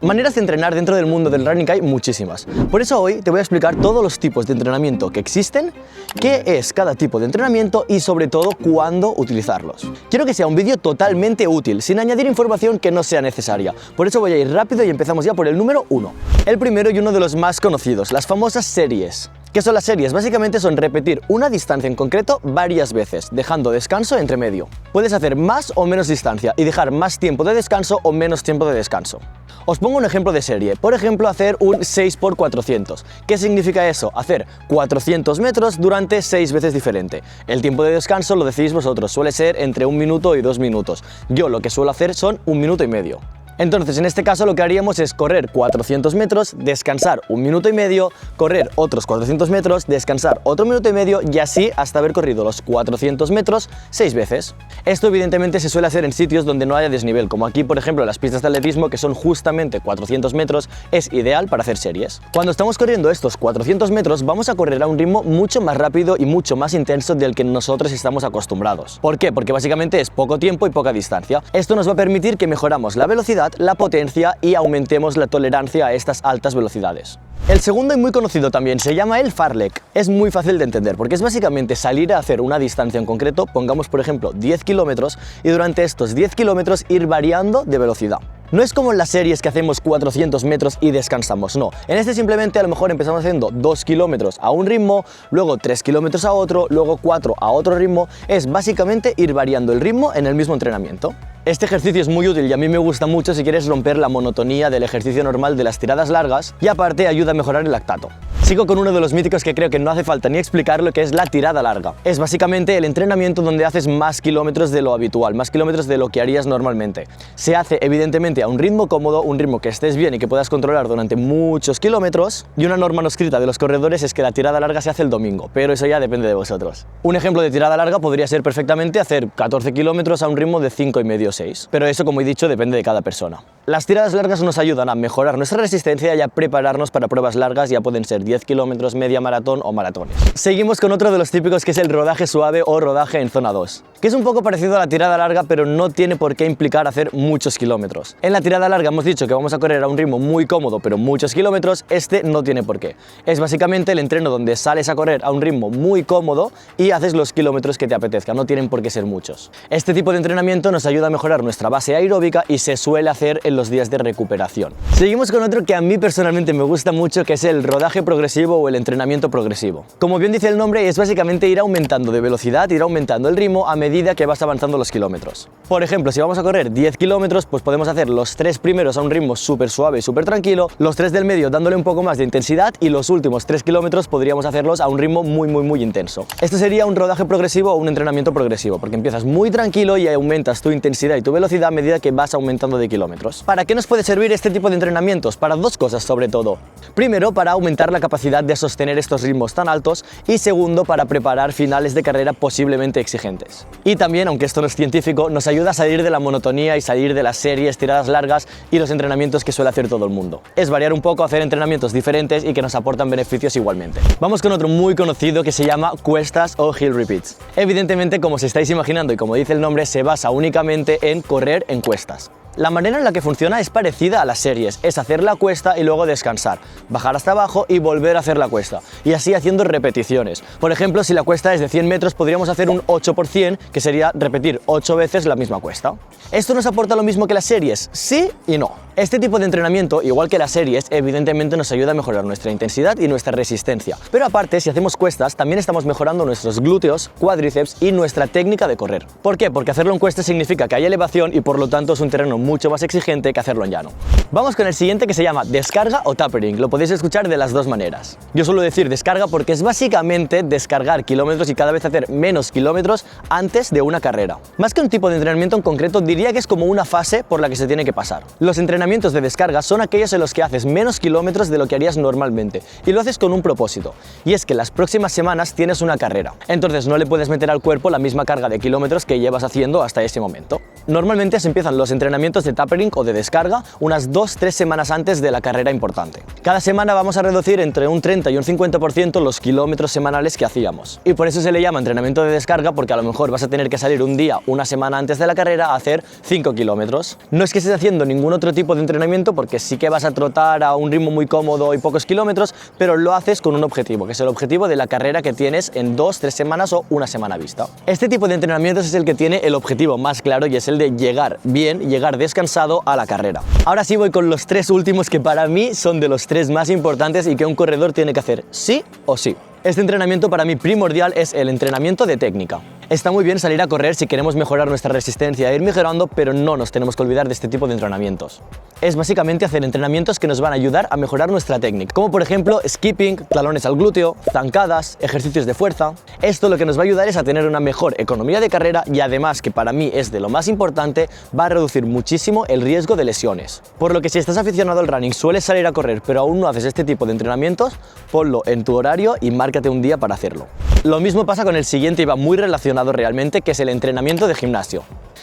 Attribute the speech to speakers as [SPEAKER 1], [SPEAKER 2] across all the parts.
[SPEAKER 1] Maneras de entrenar dentro del mundo del running hay muchísimas. Por eso hoy te voy a explicar todos los tipos de entrenamiento que existen, qué es cada tipo de entrenamiento y sobre todo cuándo utilizarlos. Quiero que sea un vídeo totalmente útil, sin añadir información que no sea necesaria. Por eso voy a ir rápido y empezamos ya por el número 1. El primero y uno de los más conocidos, las famosas series. ¿Qué son las series? Básicamente son repetir una distancia en concreto varias veces, dejando descanso entre medio. Puedes hacer más o menos distancia y dejar más tiempo de descanso o menos tiempo de descanso. Os pongo un ejemplo de serie, por ejemplo hacer un 6×400. ¿Qué significa eso? Hacer 400 metros durante 6 veces diferente. El tiempo de descanso lo decidís vosotros, suele ser entre 1 minuto y 2 minutos. Yo lo que suelo hacer son 1 minuto y medio. Entonces, en este caso lo que haríamos es correr 400 metros, descansar 1 minuto y medio, correr otros 400 metros, descansar otro minuto y medio y así hasta haber corrido los 400 metros 6 veces. Esto evidentemente se suele hacer en sitios donde no haya desnivel, como aquí por ejemplo las pistas de atletismo que son justamente 400 metros, es ideal para hacer series. Cuando estamos corriendo estos 400 metros vamos a correr a un ritmo mucho más rápido y mucho más intenso del que nosotros estamos acostumbrados. ¿Por qué? Porque básicamente es poco tiempo y poca distancia. Esto nos va a permitir que mejoramos la velocidad, la potencia y aumentemos la tolerancia a estas altas velocidades. El segundo y muy conocido también se llama el fartlek. Es muy fácil de entender porque es básicamente salir a hacer una distancia en concreto, pongamos por ejemplo 10 kilómetros y durante estos 10 kilómetros ir variando de velocidad. No es como en las series que hacemos 400 metros y descansamos, no. En este simplemente a lo mejor empezamos haciendo 2 kilómetros a un ritmo, luego 3 kilómetros a otro, luego 4 a otro ritmo. Es básicamente ir variando el ritmo en el mismo entrenamiento. Este ejercicio es muy útil y a mí me gusta mucho si quieres romper la monotonía del ejercicio normal de las tiradas largas y aparte ayuda a mejorar el lactato. Sigo con uno de los míticos que creo que no hace falta ni explicarlo, que es la tirada larga. Es básicamente el entrenamiento donde haces más kilómetros de lo habitual, más kilómetros de lo que harías normalmente. Se hace evidentemente a un ritmo cómodo, un ritmo que estés bien y que puedas controlar durante muchos kilómetros, y una norma no escrita de los corredores es que la tirada larga se hace el domingo, pero eso ya depende de vosotros. Un ejemplo de tirada larga podría ser perfectamente hacer 14 kilómetros a un ritmo de 5,5 o 6, pero eso, como he dicho, depende de cada persona. Las tiradas largas nos ayudan a mejorar nuestra resistencia y a prepararnos para pruebas largas, ya pueden ser 10 kilómetros, media maratón o maratones. Seguimos con otro de los típicos que es el rodaje suave o rodaje en zona 2, que es un poco parecido a la tirada larga pero no tiene por qué implicar hacer muchos kilómetros. En la tirada larga hemos dicho que vamos a correr a un ritmo muy cómodo pero muchos kilómetros, este no tiene por qué. Es básicamente el entreno donde sales a correr a un ritmo muy cómodo y haces los kilómetros que te apetezca, no tienen por qué ser muchos. Este tipo de entrenamiento nos ayuda a mejorar nuestra base aeróbica y se suele hacer en los días de recuperación. Seguimos con otro que a mí personalmente me gusta mucho, que es el rodaje progresivo o el entrenamiento progresivo. Como bien dice el nombre, es básicamente ir aumentando de velocidad, ir aumentando el ritmo a medida que vas avanzando los kilómetros. Por ejemplo, si vamos a correr 10 kilómetros, pues podemos hacer los 3 primeros a un ritmo súper suave y súper tranquilo, los 3 del medio dándole un poco más de intensidad y los últimos 3 kilómetros podríamos hacerlos a un ritmo muy intenso. Esto sería un rodaje progresivo o un entrenamiento progresivo, porque empiezas muy tranquilo y aumentas tu intensidad y tu velocidad a medida que vas aumentando de kilómetros. ¿Para qué nos puede servir este tipo de entrenamientos? Para dos cosas sobre todo. Primero, para aumentar la capacidad de sostener estos ritmos tan altos y segundo, para preparar finales de carrera posiblemente exigentes. Y también, aunque esto no es científico, nos ayuda a salir de la monotonía y salir de las series, tiradas largas y los entrenamientos que suele hacer todo el mundo. Es variar un poco, hacer entrenamientos diferentes y que nos aportan beneficios igualmente. Vamos con otro muy conocido que se llama cuestas o hill repeats. Evidentemente, como os estáis imaginando y como dice el nombre, se basa únicamente en correr en cuestas. La manera en la que funciona es parecida a las series, es hacer la cuesta y luego descansar, bajar hasta abajo y volver a hacer la cuesta, y así haciendo repeticiones. Por ejemplo, si la cuesta es de 100 metros, podríamos hacer un 8%, que sería repetir 8 veces la misma cuesta. ¿Esto nos aporta lo mismo que las series? Sí y no. Este tipo de entrenamiento, igual que las series, evidentemente nos ayuda a mejorar nuestra intensidad y nuestra resistencia. Pero aparte, si hacemos cuestas, también estamos mejorando nuestros glúteos, cuádriceps y nuestra técnica de correr. ¿Por qué? Porque hacerlo en cuestas significa que hay elevación y por lo tanto es un terreno mucho más exigente que hacerlo en llano. Vamos con el siguiente, que se llama descarga o tapering. Lo podéis escuchar de las dos maneras. Yo suelo decir descarga porque es básicamente descargar kilómetros y cada vez hacer menos kilómetros antes de una carrera. Más que un tipo de entrenamiento en concreto, diría que es como una fase por la que se tiene que pasar. Los entrenamientos de descarga son aquellos en los que haces menos kilómetros de lo que harías normalmente y lo haces con un propósito, y es que las próximas semanas tienes una carrera. Entonces no le puedes meter al cuerpo la misma carga de kilómetros que llevas haciendo hasta ese momento. Normalmente se empiezan los entrenamientos de tapering o de descarga unas 2-3 semanas antes de la carrera importante. Cada semana vamos a reducir entre un 30 y un 50% los kilómetros semanales que hacíamos. Y por eso se le llama entrenamiento de descarga, porque a lo mejor vas a tener que salir un día, una semana antes de la carrera a hacer 5 kilómetros. No es que estés haciendo ningún otro tipo de entrenamiento, porque sí que vas a trotar a un ritmo muy cómodo y pocos kilómetros, pero lo haces con un objetivo, que es el objetivo de la carrera que tienes en 2-3 semanas o una semana vista. Este tipo de entrenamientos es el que tiene el objetivo más claro y es el de llegar bien, llegar descansado a la carrera. Ahora sí voy con los 3 últimos que para mí son de los 3 más importantes y que un corredor tiene que hacer sí o sí. Este entrenamiento para mí primordial es el entrenamiento de técnica. Está muy bien salir a correr si queremos mejorar nuestra resistencia e ir mejorando, pero no nos tenemos que olvidar de este tipo de entrenamientos. Es básicamente hacer entrenamientos que nos van a ayudar a mejorar nuestra técnica, como por ejemplo skipping, talones al glúteo, zancadas, ejercicios de fuerza. Esto lo que nos va a ayudar es a tener una mejor economía de carrera y además, que para mí es de lo más importante, va a reducir muchísimo el riesgo de lesiones. Por lo que si estás aficionado al running, sueles salir a correr pero aún no haces este tipo de entrenamientos, ponlo en tu horario y márcate un día para hacerlo. Lo mismo pasa con el siguiente y va muy relacionado realmente, que es el entrenamiento de gimnasio.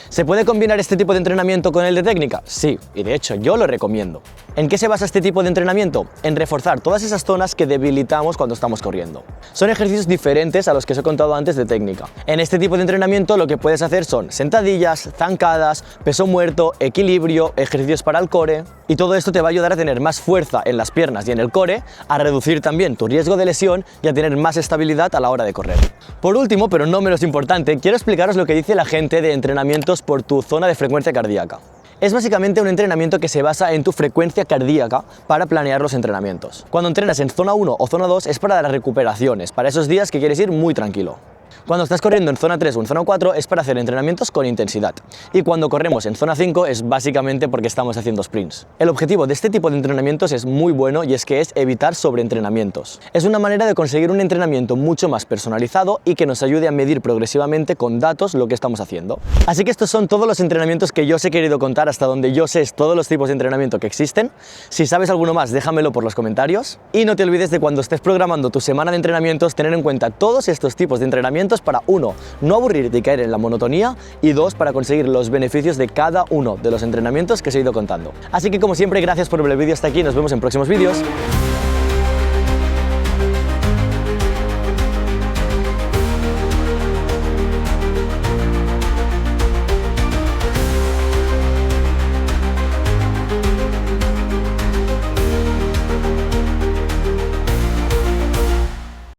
[SPEAKER 1] ¿Se puede combinar este tipo de entrenamiento con el de técnica? Sí, y de hecho yo lo recomiendo. ¿En qué se basa este tipo de entrenamiento? En reforzar todas esas zonas que debilitamos cuando estamos corriendo. Son ejercicios diferentes a los que os he contado antes de técnica. En este tipo de entrenamiento lo que puedes hacer son sentadillas, zancadas, peso muerto, equilibrio, ejercicios para el core, y todo esto te va a ayudar a tener más fuerza en las piernas y en el core, a reducir también tu riesgo de lesión y a tener más estabilidad a la hora de correr. Por último, pero no menos importante, quiero explicaros lo que dice la gente de entrenamientos por tu zona de frecuencia cardíaca. Es básicamente un entrenamiento que se basa en tu frecuencia cardíaca para planear los entrenamientos. Cuando entrenas en zona 1 o zona 2 es para las recuperaciones, para esos días que quieres ir muy tranquilo. Cuando estás corriendo en zona 3 o en zona 4 es para hacer entrenamientos con intensidad. Y cuando corremos en zona 5 es básicamente porque estamos haciendo sprints. El objetivo de este tipo de entrenamientos es muy bueno y es que es evitar sobreentrenamientos. Es una manera de conseguir un entrenamiento mucho más personalizado y que nos ayude a medir progresivamente con datos lo que estamos haciendo. Así que estos son todos los entrenamientos que yo os he querido contar, hasta donde yo sé todos los tipos de entrenamiento que existen. Si sabes alguno más, déjamelo por los comentarios. Y no te olvides de, cuando estés programando tu semana de entrenamientos, tener en cuenta todos estos tipos de entrenamientos para 1. No aburrirte y caer en la monotonía, y 2. Para conseguir los beneficios de cada uno de los entrenamientos que os he ido contando. Así que, como siempre, gracias por ver el vídeo hasta aquí, nos vemos en próximos vídeos.